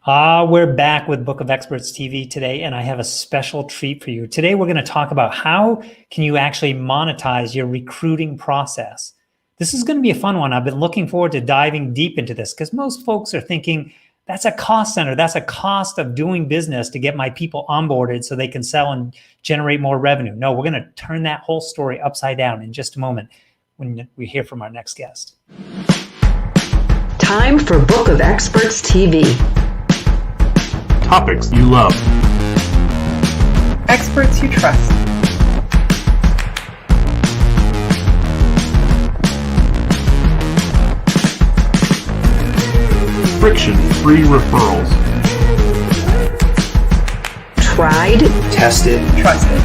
We're back with Book of Experts TV today, and I have a special treat for you. Today, we're going to talk about how can you actually monetize your recruiting process. This is going to be a fun one. I've been looking forward to diving deep into this because most folks are thinking that's a cost center. That's a cost of doing business to get my people onboarded so they can sell and generate more revenue. No, we're going to turn that whole story upside down in just a moment when we hear from our next guest. Time for Book of Experts TV. Topics you love. Experts you trust. Friction-free referrals. Tried, tested, Trusted.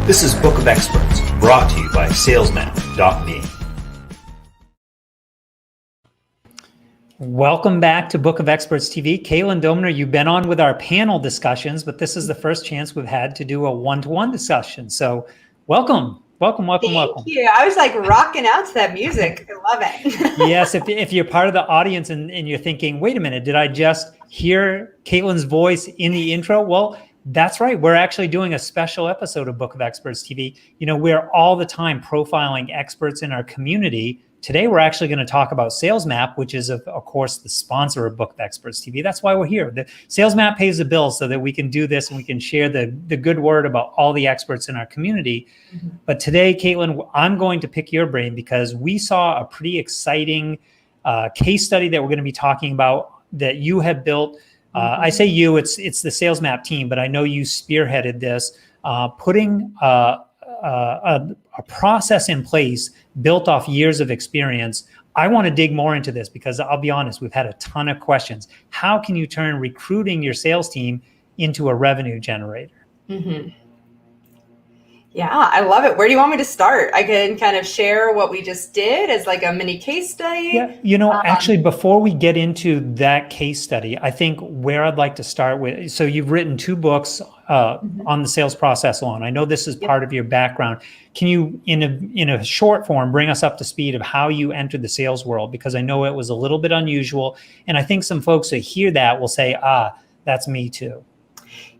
This is Book of Experts, brought to you by SalesMAP.me. Welcome back to Book of Experts TV. Caitlin Doemner, you've been on with our panel discussions, but this is the first chance we've had to do a one-to-one discussion. So welcome. Thank you. I was like rocking out to that music. I love it. Yes, if you're part of the audience and you're thinking, wait a minute, did I just hear Caitlin's voice in the intro? Well, that's right. We're actually doing a special episode of Book of Experts TV. You know, we're all the time profiling experts in our community. Today, we're actually going to talk about SalesMAP, which is, of course, the sponsor of Book of Experts TV. That's why we're here. The SalesMAP pays the bills so that we can do this and we can share the good word about all the experts in our community. Mm-hmm. But today, Caitlin, I'm going to pick your brain because we saw a pretty exciting case study that we're going to be talking about that you have built. I say you, it's the SalesMAP team, but I know you spearheaded this, putting a process in place built off years of experience. I want to dig more into this because I'll be honest, we've had a ton of questions. How can you turn recruiting your sales team into a revenue generator? Mm-hmm. Yeah, I love it. Where do you want me to start? I can kind of share what we just did as like a mini case study. Yeah, you know, actually, before we get into that case study, I think where I'd like to start with, so you've written 2 books on the sales process alone. I know this is part of your background. Can you, in a short form, bring us up to speed of how you entered the sales world? Because I know it was a little bit unusual. And I think some folks that hear that will say, that's me too.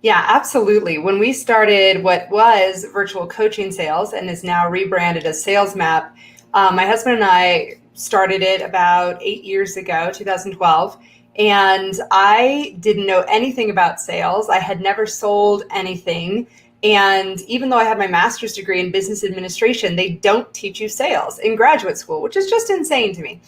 Yeah, absolutely. When we started what was virtual coaching sales and is now rebranded as SalesMAP, my husband and I started it about 8 years ago, 2012. And I didn't know anything about sales. I had never sold anything. And even though I had my master's degree in business administration, they don't teach you sales in graduate school, which is just insane to me.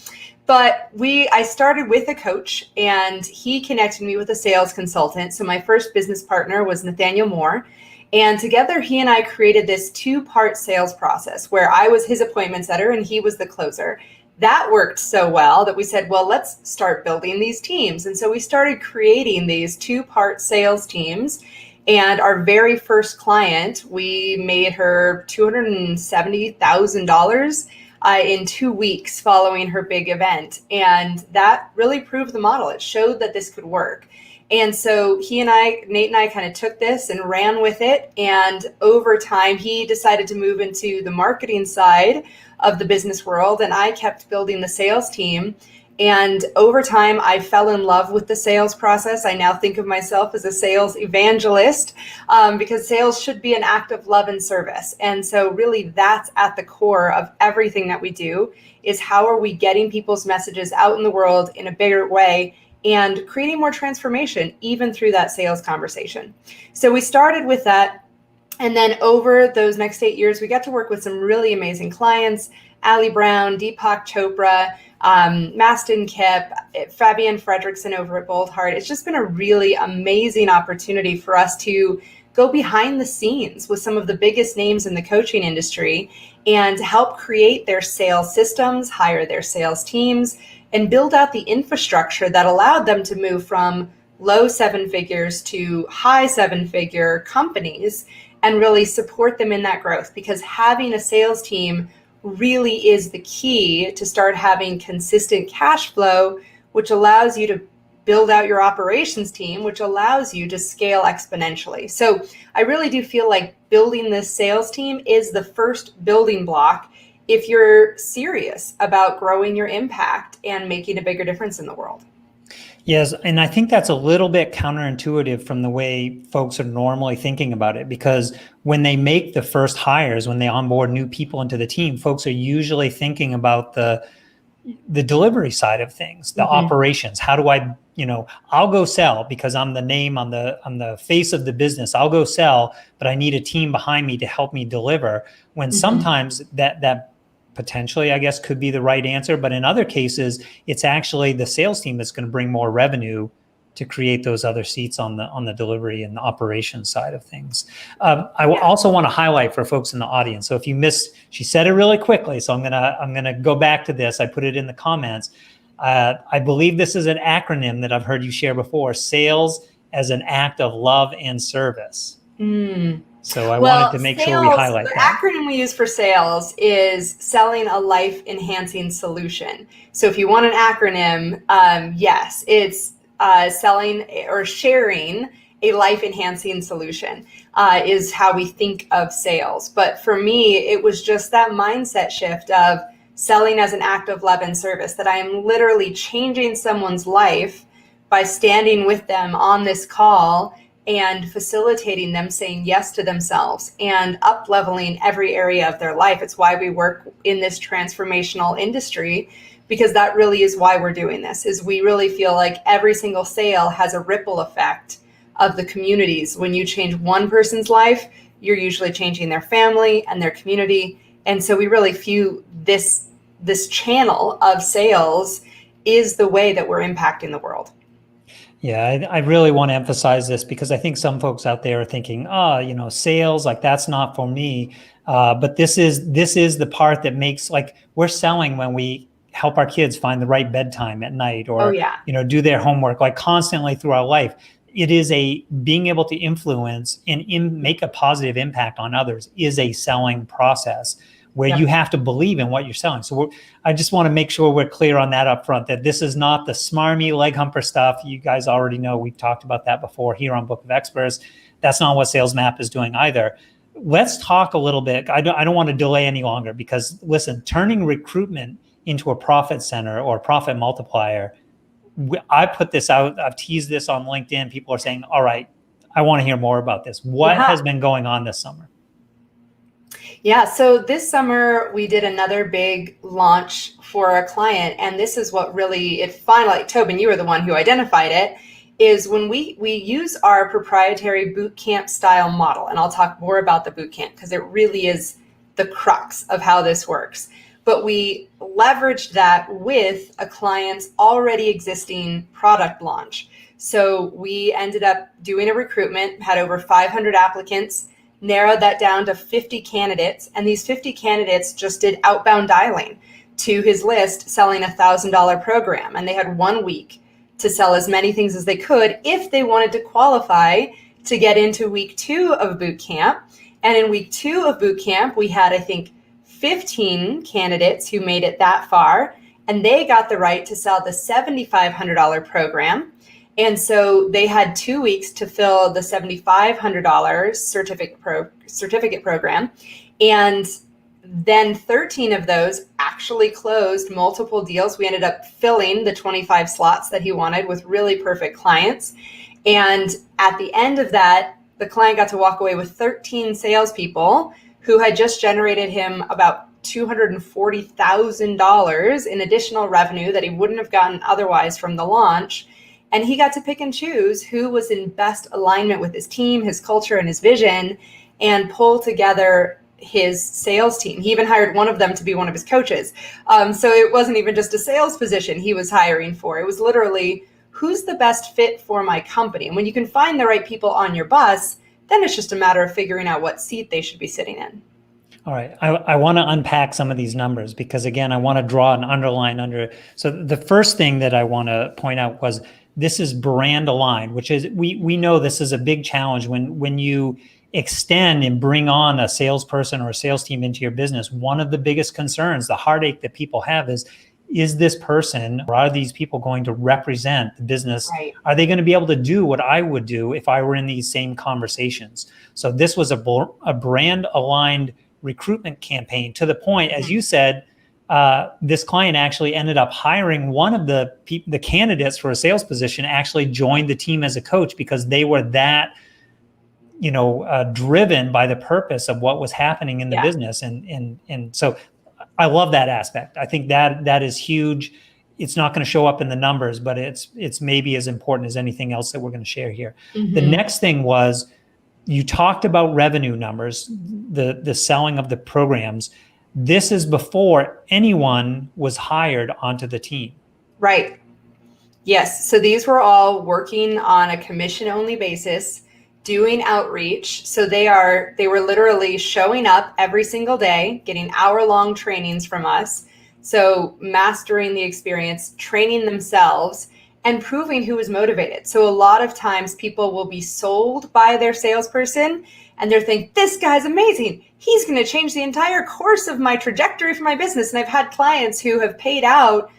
But I started with a coach and he connected me with a sales consultant. So my first business partner was Nathaniel Moore. And together he and I created this 2-part sales process where I was his appointment setter and he was the closer. That worked so well that we said, well, let's start building these teams. And so we started creating these 2-part sales teams. And our very first client, we made her $270,000 in 2 weeks following her big event. And that really proved the model. It showed that this could work. And so Nate and I kind of took this and ran with it. And over time, he decided to move into the marketing side of the business world. And I kept building the sales team. And over time, I fell in love with the sales process. I now think of myself as a sales evangelist because sales should be an act of love and service. And so really that's at the core of everything that we do is how are we getting people's messages out in the world in a bigger way and creating more transformation even through that sales conversation. So we started with that. And then over those next 8 years, we got to work with some really amazing clients, Ali Brown, Deepak Chopra, Mastin Kipp, Fabienne Fredrickson over at Bold Heart. It's just been a really amazing opportunity for us to go behind the scenes with some of the biggest names in the coaching industry and help create their sales systems, hire their sales teams, and build out the infrastructure that allowed them to move from low 7 figures to high 7-figure companies and really support them in that growth, because having a sales team really is the key to start having consistent cash flow, which allows you to build out your operations team, which allows you to scale exponentially. So I really do feel like building this sales team is the first building block if you're serious about growing your impact and making a bigger difference in the world. Yes, and I think that's a little bit counterintuitive from the way folks are normally thinking about it, because when they make the first hires, when they onboard new people into the team, folks are usually thinking about the delivery side of things, the operations. How do I, I'll go sell because I'm the name on the face of the business. I'll go sell, but I need a team behind me to help me deliver. When sometimes that potentially, I guess, could be the right answer, but in other cases, it's actually the sales team that's going to bring more revenue to create those other seats on the delivery and the operations side of things. I also want to highlight for folks in the audience. So if you missed, she said it really quickly, so I'm gonna go back to this. I put it in the comments. I believe this is an acronym that I've heard you share before: sales as an act of love and service. So I wanted to make sure we highlight that. The acronym we use for sales is selling a life-enhancing solution. So if you want an acronym, yes, it's selling or sharing a life-enhancing solution is how we think of sales. But for me, it was just that mindset shift of selling as an act of love and service, that I am literally changing someone's life by standing with them on this call and facilitating them saying yes to themselves and up-leveling every area of their life. It's why we work in this transformational industry, because that really is why we're doing this, is we really feel like every single sale has a ripple effect of the communities. When you change one person's life, you're usually changing their family and their community. And so we really view this channel of sales is the way that we're impacting the world. Yeah, I really want to emphasize this because I think some folks out there are thinking, sales, like that's not for me. But this is the part that makes, like, we're selling when we help our kids find the right bedtime at night, or do their homework, like constantly through our life. It is being able to influence and make a positive impact on others is a selling process where you have to believe in what you're selling. So I just want to make sure we're clear on that up front, that this is not the smarmy leg humper stuff. You guys already know, we've talked about that before here on Book of Experts. That's not what SalesMAP is doing either. Let's talk a little bit. I don't want to delay any longer, because listen, turning recruitment into a profit center or profit multiplier, I put this out, I've teased this on LinkedIn. People are saying, all right, I want to hear more about this. What has been going on this summer? Yeah, so this summer we did another big launch for a client, and this is what really, it finally, Tobin, you were the one who identified it, is when we use our proprietary bootcamp style model. And I'll talk more about the bootcamp because it really is the crux of how this works. But we leveraged that with a client's already existing product launch. So we ended up doing a recruitment, had over 500 applicants, narrowed that down to 50 candidates. And these 50 candidates just did outbound dialing to his list, selling a $1,000 program. And they had 1 week to sell as many things as they could if they wanted to qualify to get into week 2 of boot camp. And in week 2 of boot camp, we had, I think, 15 candidates who made it that far, and they got the right to sell the $7,500 program. And so they had 2 weeks to fill the $7,500 certificate program. And then 13 of those actually closed multiple deals. We ended up filling the 25 slots that he wanted with really perfect clients. And at the end of that, the client got to walk away with 13 salespeople who had just generated him about $240,000 in additional revenue that he wouldn't have gotten otherwise from the launch. And he got to pick and choose who was in best alignment with his team, his culture, and his vision, and pull together his sales team. He even hired one of them to be one of his coaches. So it wasn't even just a sales position he was hiring for. It was literally, who's the best fit for my company? And when you can find the right people on your bus, then it's just a matter of figuring out what seat they should be sitting in. All right. I want to unpack some of these numbers because, again, I want to draw an underline under it. So the first thing that I want to point out was this is brand aligned, which is, we know this is a big challenge when you extend and bring on a salesperson or a sales team into your business. One of the biggest concerns, the heartache that people have is this person, or are these people going to represent the business? Right. Are they going to be able to do what I would do if I were in these same conversations? So this was a brand aligned recruitment campaign, to the point, as you said, this client actually ended up hiring one of the candidates for a sales position, actually joined the team as a coach because they were that, driven by the purpose of what was happening in the business. And so I love that aspect. I think that is huge. It's not going to show up in the numbers, but it's maybe as important as anything else that we're going to share here. The next thing was, you talked about revenue numbers, the selling of the programs. This is before anyone was hired onto the team. Right. Yes. So these were all working on a commission-only basis, doing outreach. So they were literally showing up every single day, getting hour-long trainings from us. So mastering the experience, training themselves, and proving who was motivated. So a lot of times people will be sold by their salesperson and they're thinking, this guy's amazing. He's going to change the entire course of my trajectory for my business. And I've had clients who have paid out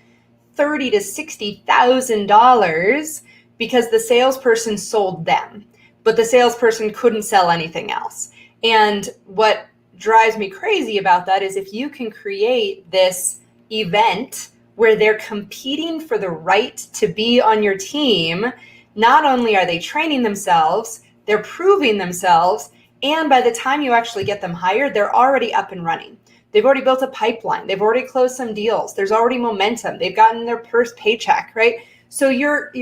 $30,000 to $60,000 because the salesperson sold them, but the salesperson couldn't sell anything else. And what drives me crazy about that is if you can create this event where they're competing for the right to be on your team, not only are they training themselves, they're proving themselves, and by the time you actually get them hired, they're already up and running. They've already built a pipeline. They've already closed some deals. There's already momentum. They've gotten their first paycheck, right? So you're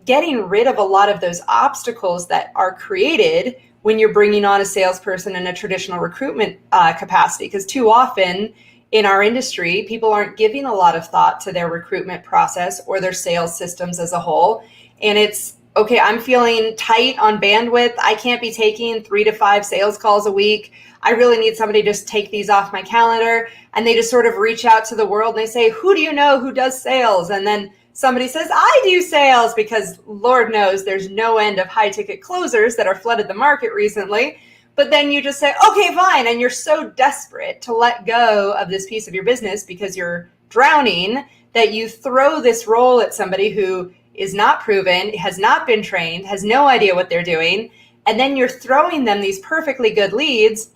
getting rid of a lot of those obstacles that are created when you're bringing on a salesperson in a traditional recruitment capacity, because too often in our industry, people aren't giving a lot of thought to their recruitment process or their sales systems as a whole. And it's, okay, I'm feeling tight on bandwidth. I can't be taking 3 to 5 sales calls a week. I really need somebody to just take these off my calendar. And they just sort of reach out to the world and they say, who do you know who does sales? And then somebody says, I do sales, because Lord knows there's no end of high ticket closers that are flooded the market recently. But then you just say, okay, fine. And you're so desperate to let go of this piece of your business because you're drowning that you throw this role at somebody who is not proven, has not been trained, has no idea what they're doing. And then you're throwing them these perfectly good leads.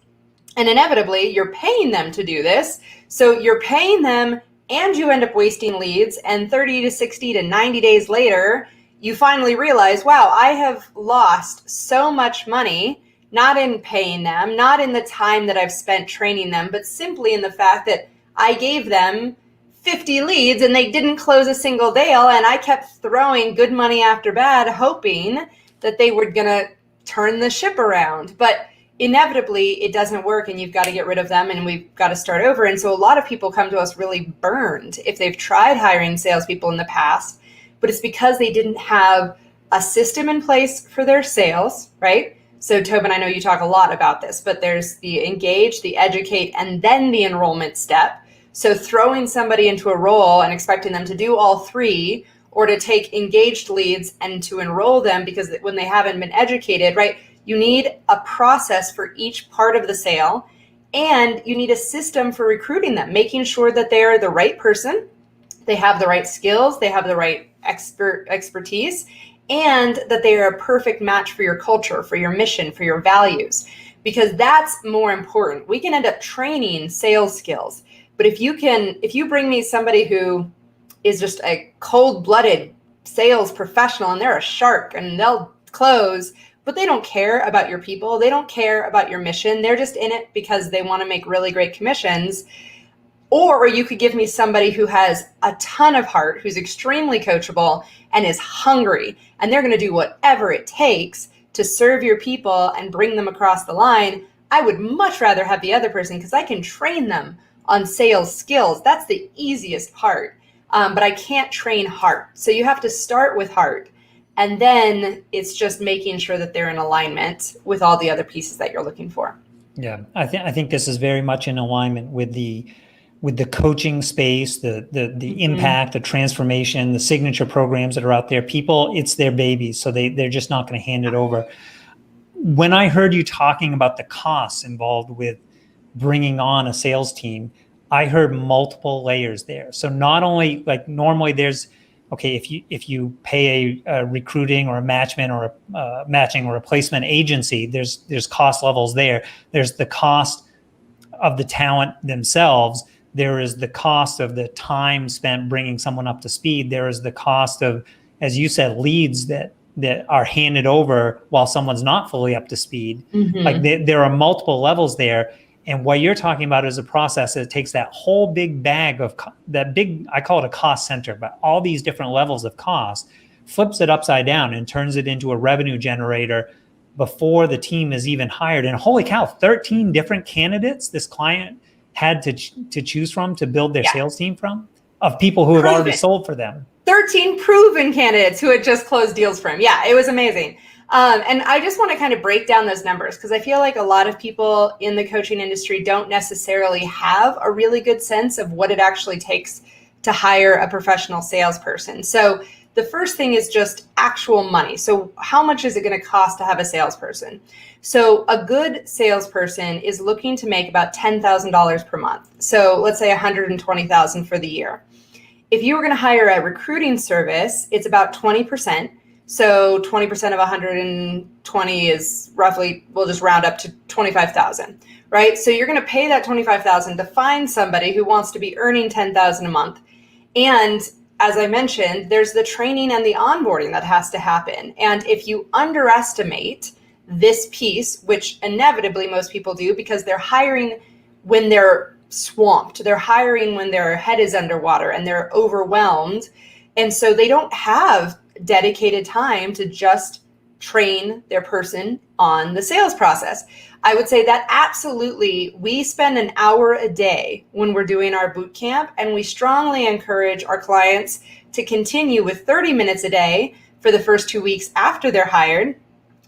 And inevitably, you're paying them to do this. So you're paying them and you end up wasting leads. And 30 to 60 to 90 days later, you finally realize, wow, I have lost so much money, not in paying them, not in the time that I've spent training them, but simply in the fact that I gave them 50 leads and they didn't close a single deal. And I kept throwing good money after bad, hoping that they were going to turn the ship around. But inevitably, it doesn't work and you've got to get rid of them and we've got to start over. And so a lot of people come to us really burned if they've tried hiring salespeople in the past, but it's because they didn't have a system in place for their sales, right? So Tobin, I know you talk a lot about this, but there's the engage, the educate, and then the enrollment step. So throwing somebody into a role and expecting them to do all three, or to take engaged leads and to enroll them because when they haven't been educated, right? You need a process for each part of the sale, and you need a system for recruiting them, making sure that they are the right person, they have the right skills, they have the right expertise, and that they are a perfect match for your culture, for your mission, for your values, because that's more important. We can end up training sales skills, but if you bring me somebody who is just a cold-blooded sales professional and they're a shark and they'll close, but they don't care about your people, they don't care about your mission, they're just in it because they want to make really great commissions. Or you could give me somebody who has a ton of heart, who's extremely coachable and is hungry, and they're going to do whatever it takes to serve your people and bring them across the line. I would much rather have the other person because I can train them on sales skills. That's the easiest part. But I can't train heart. So you have to start with heart. And then it's just making sure that they're in alignment with all the other pieces that you're looking for. Yeah, I think this is very much in alignment with the coaching space, the impact, the transformation, the signature programs that are out there. People, it's their babies, so they're just not going to hand it over. When I heard you talking about the costs involved with bringing on a sales team, I heard multiple layers there. So not only, like, normally there's, okay, if you pay a recruiting or a matching or a placement agency, there's cost levels there. There's the cost of the talent themselves. There is the cost of the time spent bringing someone up to speed. There is the cost of, as you said, leads that are handed over while someone's not fully up to speed. Like there are multiple levels there. And what you're talking about is a process that takes that whole big bag of that big, I call it a cost center, but all these different levels of cost, flips it upside down and turns it into a revenue generator before the team is even hired. And holy cow, 13 different candidates this client had to choose from to build their sales team from, of people who have already sold for them. 13 proven candidates who had just closed deals for him. Yeah, it was amazing. And I just want to kind of break down those numbers because I feel like a lot of people in the coaching industry don't necessarily have a really good sense of what it actually takes to hire a professional salesperson. So the first thing is just actual money. So how much is it going to cost to have a salesperson? So a good salesperson is looking to make about $10,000 per month. So let's say $120,000 for the year. If you were going to hire a recruiting service, it's about 20%. So 20% of 120 is roughly, we'll just round up to 25,000, right? So you're going to pay that 25,000 to find somebody who wants to be earning 10,000 a month. And as I mentioned, there's the training and the onboarding that has to happen. And if you underestimate this piece, which inevitably most people do because they're hiring when they're swamped, they're hiring when their head is underwater and they're overwhelmed. And so they don't have dedicated time to just train their person on the sales process. I would say that absolutely, we spend an hour a day when we're doing our boot camp, and we strongly encourage our clients to continue with 30 minutes a day for the first 2 weeks after they're hired,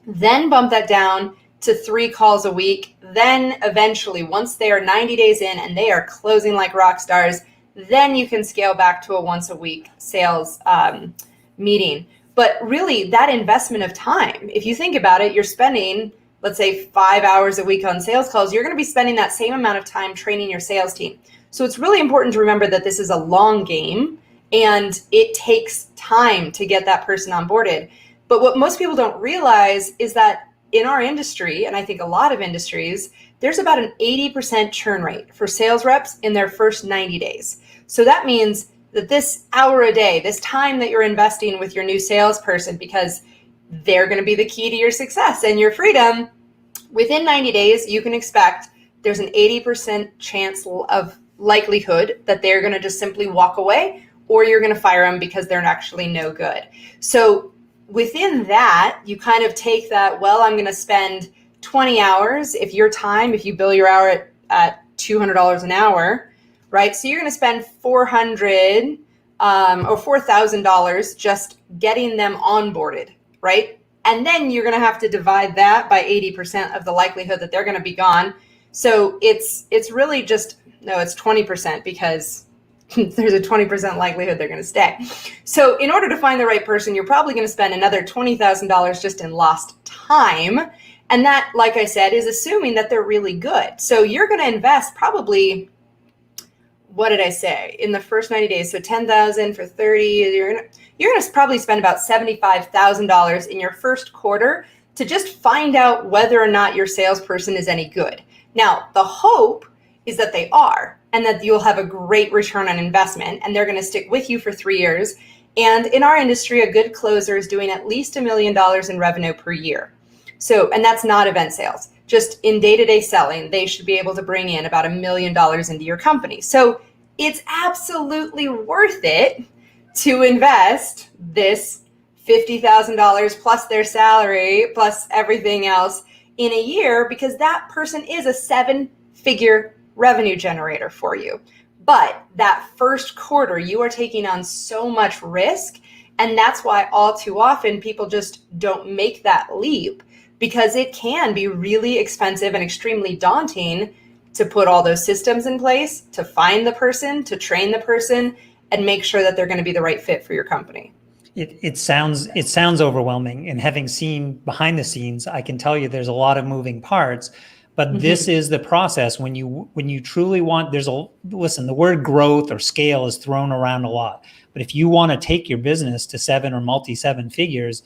then bump that down to 3 calls a week. Then eventually, once they are 90 days in and they are closing like rock stars, then you can scale back to a once a week sales meeting. But really, that investment of time, if you think about it, you're spending, let's say 5 hours a week on sales calls, you're going to be spending that same amount of time training your sales team. So it's really important to remember that this is a long game and it takes time to get that person onboarded. But what most people don't realize is that in our industry, and I think a lot of industries, there's about an 80% churn rate for sales reps in their first 90 days. So that means that this hour a day, this time that you're investing with your new salesperson, because they're going to be the key to your success and your freedom, within 90 days, you can expect there's an 80% chance of likelihood that they're going to just simply walk away, or you're going to fire them because they're actually no good. So within that, you kind of take that, well, I'm going to spend 20 hours. If you bill your hour at $200 an hour, right? So you're going to spend $400 or $4,000 just getting them onboarded, right? And then you're going to have to divide that by 80% of the likelihood that they're going to be gone. So it's really just, no, it's 20% because there's a 20% likelihood they're going to stay. So in order to find the right person, you're probably going to spend another $20,000 just in lost time. And that, like I said, is assuming that they're really good. So you're going to invest probably, what did I say? In the first 90 days, so 10,000 for 30, you're going to probably spend about $75,000 in your first quarter to just find out whether or not your salesperson is any good. Now, the hope is that they are, and that you'll have a great return on investment, and they're going to stick with you for 3 years. And in our industry, a good closer is doing at least $1 million in revenue per year. So, and that's not event sales. Just in day-to-day selling, they should be able to bring in about $1 million into your company. So it's absolutely worth it to invest this $50,000 plus their salary plus everything else in a year, because that person is a 7-figure revenue generator for you. But that first quarter, you are taking on so much risk. And that's why all too often people just don't make that leap, because it can be really expensive and extremely daunting to put all those systems in place, to find the person, to train the person, and make sure that they're going to be the right fit for your company. It sounds overwhelming. And having seen behind the scenes, I can tell you there's a lot of moving parts. But this is the process when you truly want. Listen, the word growth or scale is thrown around a lot. But if you want to take your business to 7 or multi-7 figures,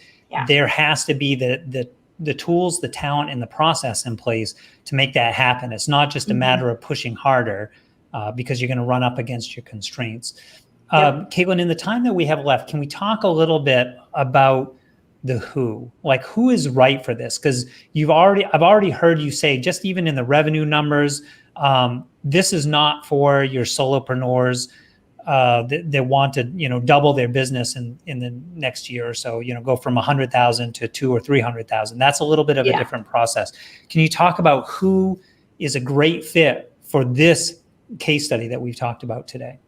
there has to be the tools, the talent, and the process in place to make that happen. It's not just a matter of pushing harder, because you're going to run up against your constraints. Caitlin, in the time that we have left, can we talk a little bit about the who? Like, who is right for this? Because I've already heard you say, just even in the revenue numbers, this is not for your solopreneurs that want to, double their business in the next year or so, go from 100,000 to 200,000 or 300,000. That's a little bit of a different process. Can you talk about who is a great fit for this case study that we've talked about today?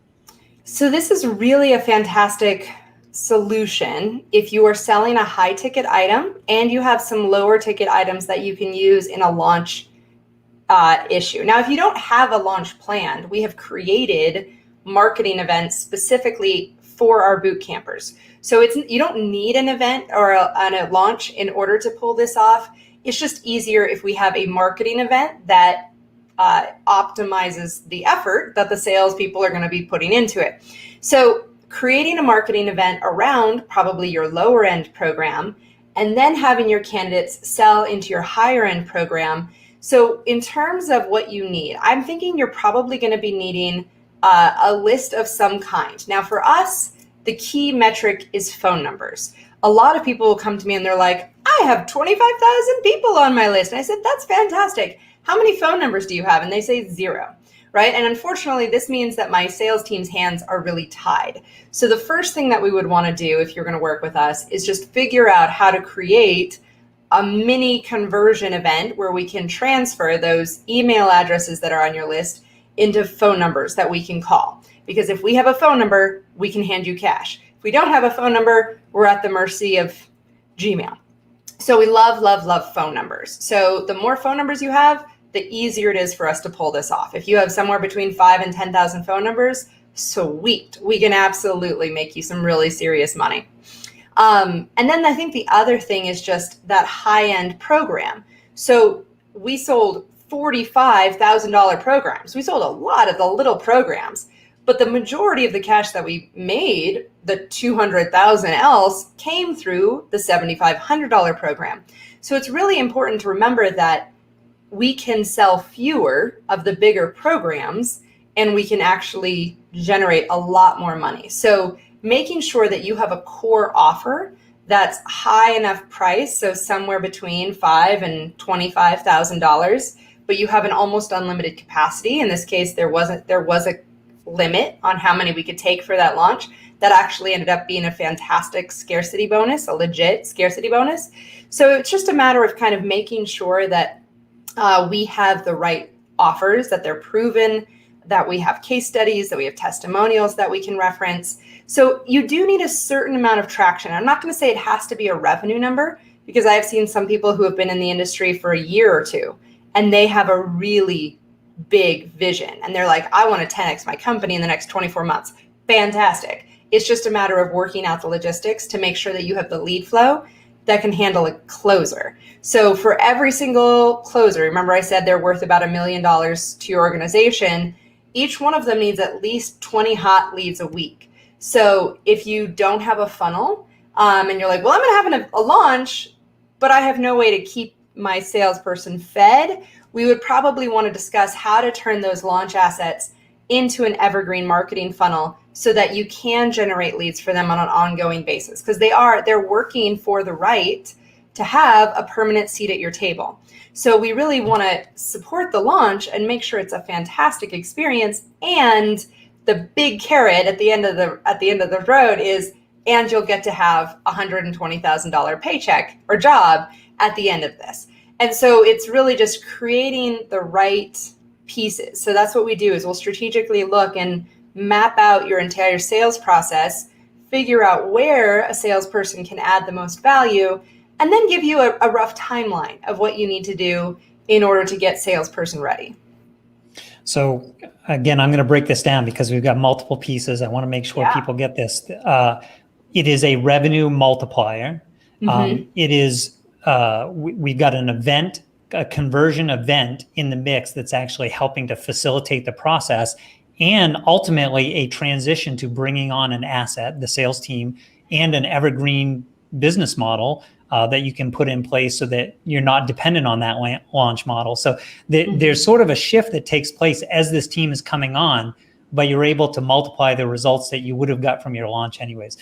So this is really a fantastic solution if you are selling a high ticket item and you have some lower ticket items that you can use in a launch issue. Now, if you don't have a launch planned, we have created marketing events specifically for our boot campers. So you don't need an event or a launch in order to pull this off. It's just easier if we have a marketing event that optimizes the effort that the salespeople are going to be putting into it. So creating a marketing event around probably your lower end program, and then having your candidates sell into your higher end program. So in terms of what you need, I'm thinking you're probably going to be needing a list of some kind. Now for us, the key metric is phone numbers. A lot of people will come to me and they're like, I have 25,000 people on my list. And I said, that's fantastic. How many phone numbers do you have? And they say 0, right? And unfortunately, this means that my sales team's hands are really tied. So the first thing that we would want to do if you're going to work with us is just figure out how to create a mini conversion event where we can transfer those email addresses that are on your list into phone numbers that we can call. Because if we have a phone number, we can hand you cash. If we don't have a phone number, we're at the mercy of Gmail. So we love, love, love phone numbers. So the more phone numbers you have, the easier it is for us to pull this off. If you have somewhere between 5,000 and 10,000 phone numbers, sweet. We can absolutely make you some really serious money. And then I think the other thing is just that high-end program. So we sold $45,000 programs. We sold a lot of the little programs, but the majority of the cash that we made, the $200,000 else, came through the $7,500 program. So it's really important to remember that we can sell fewer of the bigger programs and we can actually generate a lot more money. So making sure that you have a core offer that's high enough price, so somewhere between $5,000 and $25,000, but you have an almost unlimited capacity. In this case, there was a limit on how many we could take for that launch. That actually ended up being a fantastic scarcity bonus, a legit scarcity bonus. So it's just a matter of kind of making sure that we have the right offers, that they're proven, that we have case studies, that we have testimonials that we can reference. So you do need a certain amount of traction. I'm not going to say it has to be a revenue number, because I've seen some people who have been in the industry for a year or two, and they have a really big vision. And they're like, I want to 10x my company in the next 24 months. Fantastic. It's just a matter of working out the logistics to make sure that you have the lead flow that can handle a closer. So for every single closer, remember I said they're worth about $1 million to your organization, each one of them needs at least 20 hot leads a week. So if you don't have a funnel and you're like, well, I'm going to have a launch, but I have no way to keep my salesperson fed, we would probably want to discuss how to turn those launch assets into an evergreen marketing funnel so that you can generate leads for them on an ongoing basis, because they're working for the right to have a permanent seat at your table. So we really want to support the launch and make sure it's a fantastic experience. And the big carrot at the end of the road is, and you'll get to have a $120,000 paycheck or job at the end of this. And so it's really just creating the right pieces. So that's what we do, is we'll strategically look and map out your entire sales process, figure out where a salesperson can add the most value, and then give you a rough timeline of what you need to do in order to get salesperson ready. So again, I'm going to break this down because we've got multiple pieces. I want to make sure people get this. It is a revenue multiplier. It is, we've got an event, a conversion event in the mix that's actually helping to facilitate the process, and ultimately a transition to bringing on an asset, the sales team, and an evergreen business model that you can put in place so that you're not dependent on that launch model. So there's sort of a shift that takes place as this team is coming on, but you're able to multiply the results that you would have got from your launch anyways.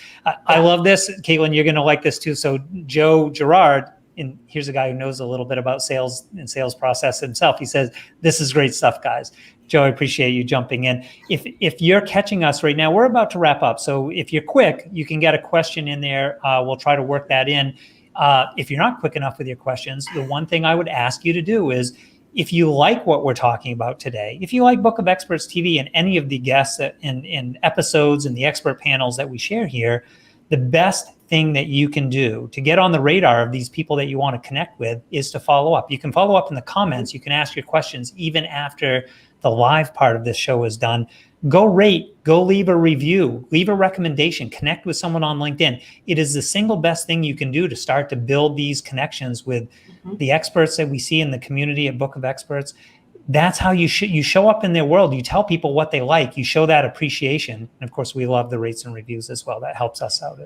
I love this. Caitlin, you're going to like this too. So Joe Girard, and here's a guy who knows a little bit about sales and sales process himself. He says, this is great stuff, guys. Joe, I appreciate you jumping in. If you're catching us right now, we're about to wrap up. So if you're quick, you can get a question in there. We'll try to work that in. If you're not quick enough with your questions, the one thing I would ask you to do is, if you like what we're talking about today, if you like Book of Experts TV and any of the guests in episodes and the expert panels that we share here, the best thing that you can do to get on the radar of these people that you want to connect with is to follow up. You can follow up in the comments. You can ask your questions even after the live part of this show is done. Go rate, go leave a review, leave a recommendation, connect with someone on LinkedIn. It is the single best thing you can do to start to build these connections with the experts that we see in the community at Book of Experts. That's how you show up in their world. You tell people what they like. You show that appreciation. And of course, we love the rates and reviews as well. That helps us out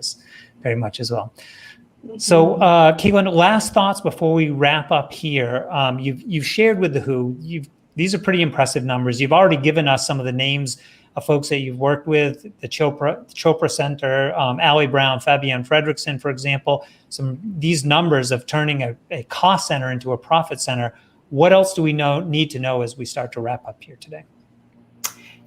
very much as well. So, Caitlin, last thoughts before we wrap up here. You've shared with the WHO. These are pretty impressive numbers. You've already given us some of the names of folks that you've worked with, the Chopra Center, Ali Brown, Fabienne Fredrickson, for example. These numbers of turning a cost center into a profit center. What else do we need to know as we start to wrap up here today?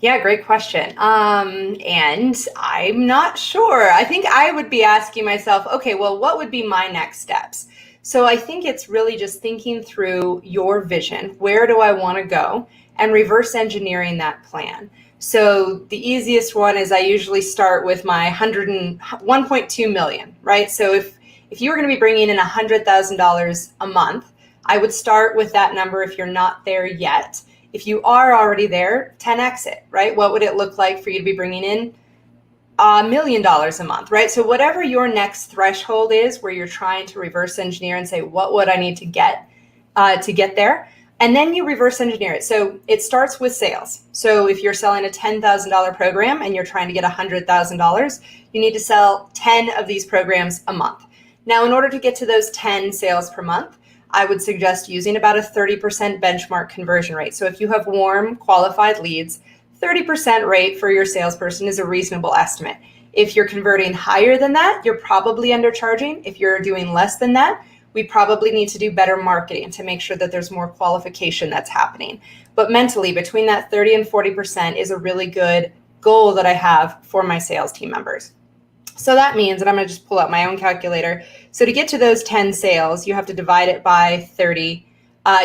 Yeah, great question. And I'm not sure. I think I would be asking myself, okay, well, what would be my next steps? So I think it's really just thinking through your vision. Where do I want to go? And reverse engineering that plan. So the easiest one is I usually start with my 1.2 million, right? So if you were going to be bringing in $100,000 a month, I would start with that number if you're not there yet. If you are already there, 10x it, right? What would it look like for you to be bringing in $1 million a month, right? So whatever your next threshold is where you're trying to reverse engineer and say, what would I need to get there? And then you reverse engineer it. So it starts with sales. So if you're selling a $10,000 program and you're trying to get $100,000, you need to sell 10 of these programs a month. Now, in order to get to those 10 sales per month, I would suggest using about a 30% benchmark conversion rate. So if you have warm, qualified leads, 30% rate for your salesperson is a reasonable estimate. If you're converting higher than that, you're probably undercharging. If you're doing less than that, we probably need to do better marketing to make sure that there's more qualification that's happening. But mentally, between that 30 and 40% is a really good goal that I have for my sales team members. So that means, and I'm going to just pull out my own calculator. So to get to those 10 sales, you have to divide it by 30.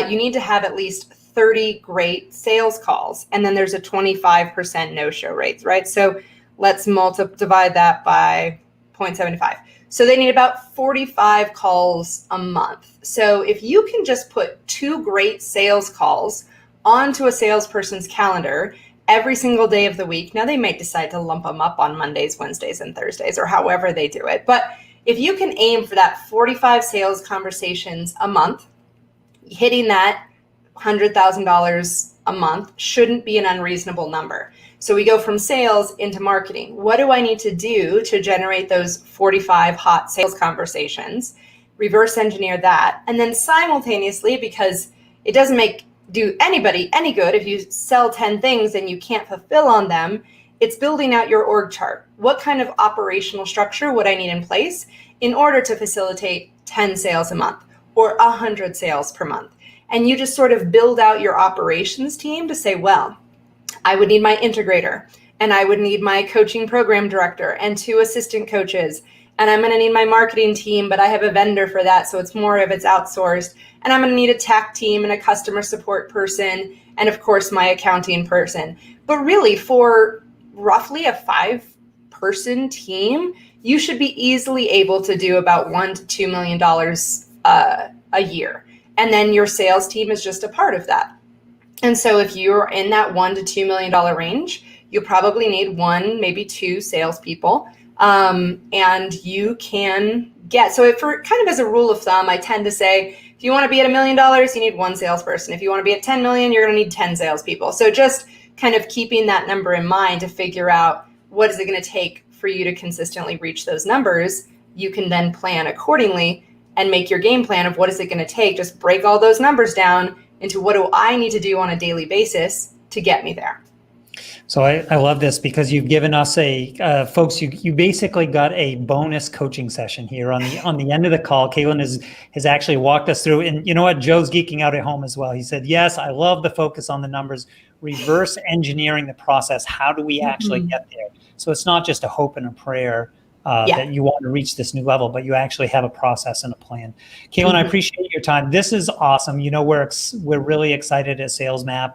You need to have at least 30 great sales calls. And then there's a 25% no-show rate, right? So let's divide that by 0.75. So they need about 45 calls a month. So if you can just put 2 great sales calls onto a salesperson's calendar every single day of the week. Now, they may decide to lump them up on Mondays, Wednesdays, and Thursdays, or however they do it. But if you can aim for that 45 sales conversations a month, hitting that $100,000 a month shouldn't be an unreasonable number. So we go from sales into marketing. What do I need to do to generate those 45 hot sales conversations? Reverse engineer that. And then simultaneously, because it doesn't do anybody any good if you sell 10 things and you can't fulfill on them, it's building out your org chart. What kind of operational structure would I need in place in order to facilitate 10 sales a month or 100 sales per month? And you just sort of build out your operations team to say, well, I would need my integrator, and I would need my coaching program director and 2 assistant coaches. And I'm going to need my marketing team, but I have a vendor for that, so it's outsourced. And I'm going to need a tech team and a customer support person, and of course my accounting person. But really, for roughly a 5-person team, you should be easily able to do about $1 to $2 million a year. And then your sales team is just a part of that. And so if you're in that $1 to $2 million range, you probably need 1, maybe 2 salespeople. And you can get, so for kind of as a rule of thumb, I tend to say, if you want to be at $1 million, you need 1 salesperson. If you want to be at 10 million, you're going to need 10 salespeople. So just kind of keeping that number in mind to figure out what is it going to take for you to consistently reach those numbers, you can then plan accordingly. and make your game plan of what is it going to take. Just break all those numbers down into what do I need to do on a daily basis to get me there. So I love this because you've given us folks, you basically got a bonus coaching session here on the end of the call. Caitlin has actually walked us through, and you know what? Joe's geeking out at home as well. He said, yes, I love the focus on the numbers, reverse engineering the process. How do we actually get there? So it's not just a hope and a prayer that you want to reach this new level, but you actually have a process and a plan. Caitlin, I appreciate your time. This is awesome. You know, we're really excited at SalesMAP.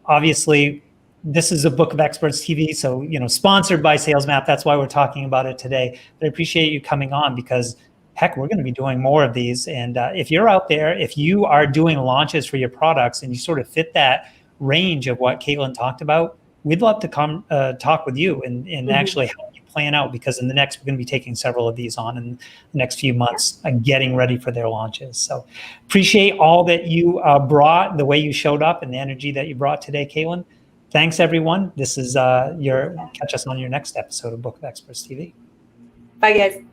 Obviously, this is a Book of Experts TV, so, you know, sponsored by SalesMAP. That's why we're talking about it today. But I appreciate you coming on because, heck, we're going to be doing more of these. And if you're out there, if you are doing launches for your products and you sort of fit that range of what Caitlin talked about, we'd love to come talk with you and actually help you plan out, because we're going to be taking several of these on in the next few months, getting ready for their launches. So appreciate all that you brought, the way you showed up and the energy that you brought today, Caitlin. Thanks, everyone. This is catch us on your next episode of Book of Experts TV. Bye, guys.